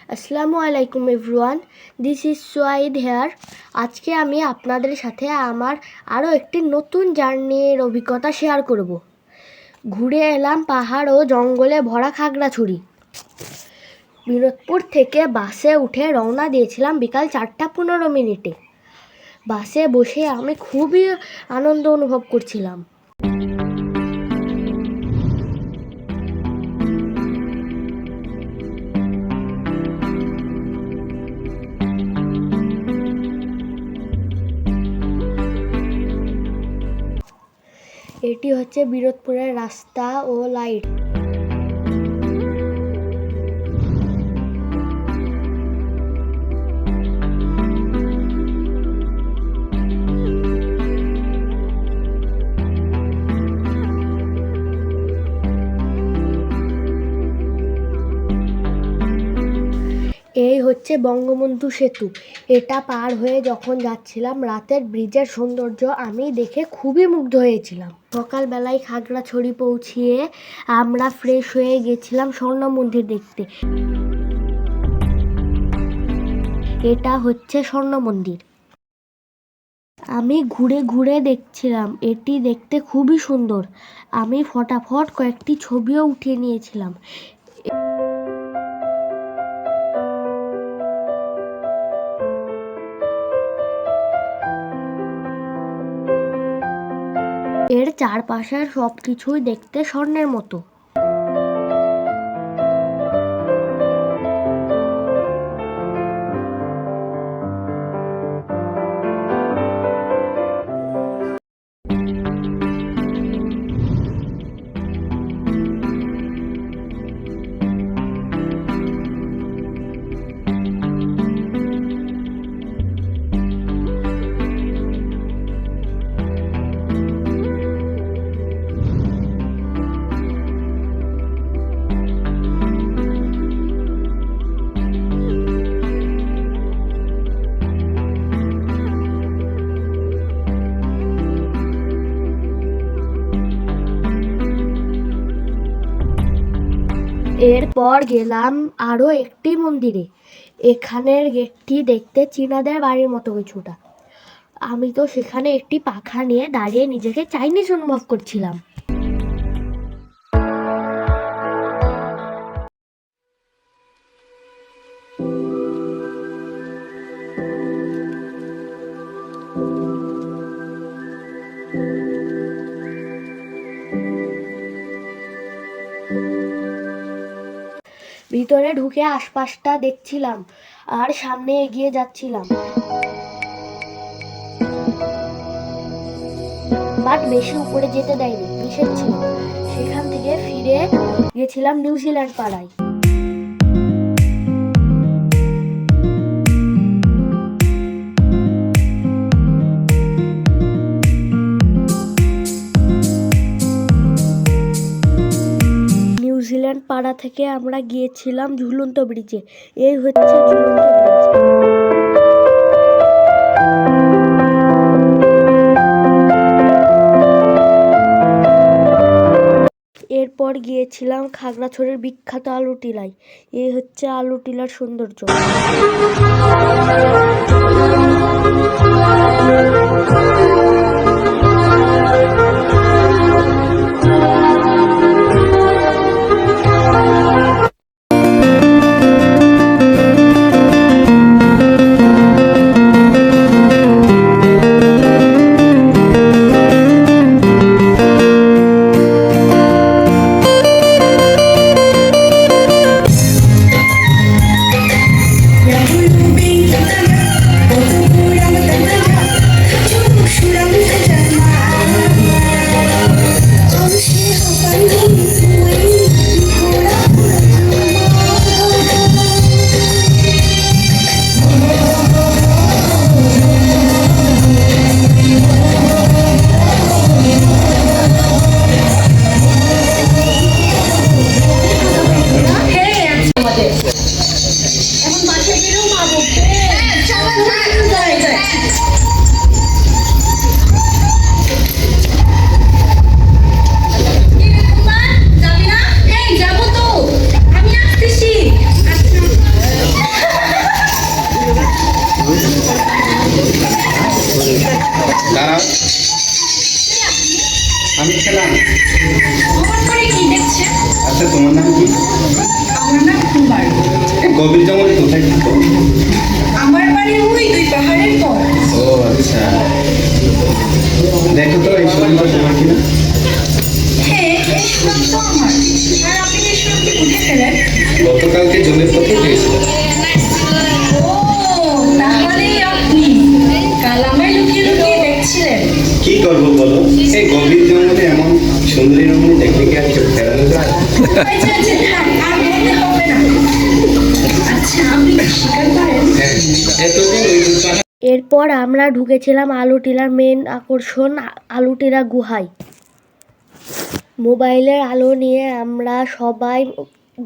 আসসালামু আলাইকুম everyone, this is সোয়াইদ hair. আজকে আমি আপনাদের সাথে আমার আরও একটি নতুন জার্নির অভিজ্ঞতা শেয়ার করব। ঘুরে এলাম পাহাড় ও জঙ্গলে ভরা খাগড়াছড়ি। বিনোদপুর থেকে বাসে উঠে রওনা দিয়েছিলাম বিকাল 4:15। বাসে বসে আমি খুবই আনন্দ অনুভব করছিলাম। এটি হচ্ছে বিনোদপুরের রাস্তা ও লাইট। এই হচ্ছে বঙ্গবন্ধু সেতু। এটা পার হয়ে যখন যাচ্ছিলাম, রাতের ব্রিজের সৌন্দর্য আমি দেখে খুবই মুগ্ধ হয়েছিলাম। সকালবেলায় খাগড়াছড়ি পৌঁছিয়ে আমরা ফ্রেশ হয়ে গেছিলাম স্বর্ণ মন্দির দেখতে। এটা হচ্ছে স্বর্ণ মন্দির। আমি ঘুরে ঘুরে দেখছিলাম, এটি দেখতে খুবই সুন্দর। আমি ফটাফট কয়েকটি ছবিও উঠিয়ে নিয়েছিলাম। এর চারপাশের সবকিছুই দেখতে স্বর্ণের মতো। এরপর গেলাম আরও একটি মন্দিরে। এখানের গেটটি দেখতে চীনাদের বাড়ির মতো কিছুটা। আমি তো সেখানে একটি পাখা নিয়ে দাঁড়িয়ে নিজেকে চাইনিজ অনুভব করছিলাম। ভিতরে ঢুকে আশপাশটা দেখছিলাম আর সামনে এগিয়ে যাচ্ছিলাম। বাট বেশি উপরে যেতে দেয়নি, নিষেধ ছিল। সেখান থেকে ফিরে গেছিলাম নিউজিল্যান্ড পাড়ায়। নিউজিল্যান্ড পাড়া থেকে আমরা গিয়েছিলাম ঝুলন্ত ব্রিজে। এই হচ্ছে ঝুলন্ত ব্রিজ। এরপর গিয়েছিলাম খাগড়াছড়ির বিখ্যাত আলু টিলায়। এই হচ্ছে আলু টিলার সৌন্দর্য। দাঁড়াও, আমি খেলাম। আমার ঘরে কি দেখছেন? আচ্ছা, তোমার নাম কি? আমার নাম কুমার। গভীর জঙ্গলে কোথায় থাকো? আমার বাড়ি ওই দুই পাহাড়ের পর। ও আচ্ছা, দেখো তো এই সুরঙ্গটা তোমার কিনা। হ্যাঁ, এই সুরঙ্গ তো আমার। আর আপনি এই সুরঙ্গে কোথায় ফেলেন? গতকালকে জলের পথে পেয়েছিলাম। ও, তাহলেই আপনি কাল আমায় লুকিয়ে লুকিয়ে দেখছিলেন। কি করবো বলো, এই গভীর জঙ্গলে এমন সুন্দরী রমণী দেখলে কি আর চোখ ফেরানো যায়? আচ্ছা আচ্ছা, থাক, আর বলতে হবে না। আচ্ছা, আপনি কি শিকার করেন? হ্যাঁ, এতদিন ওই দুই পাহাড়। এরপর আমরা ঢুকেছিলাম আলুটিলার মেন আকর্ষণ আলুটিলা গুহায়। মোবাইলের আলো নিয়ে আমরা সবাই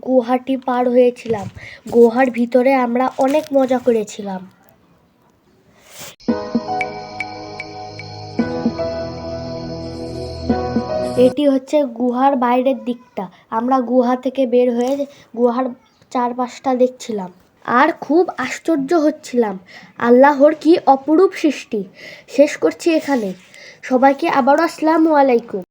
গুহাটি পার হয়েছিলাম। গুহার ভিতরে আমরা অনেক মজা করেছিলাম। এটি হচ্ছে গুহার বাইরের দিকটা। আমরা গুহা থেকে বের হয়ে গুহার চারপাশটা দেখছিলাম আর খুব আশ্চর্য হচ্ছিলাম। আল্লাহর কি অপরূপ সৃষ্টি। শেষ করছি এখানে। সবাইকে আবারও আসসালামু আলাইকুম।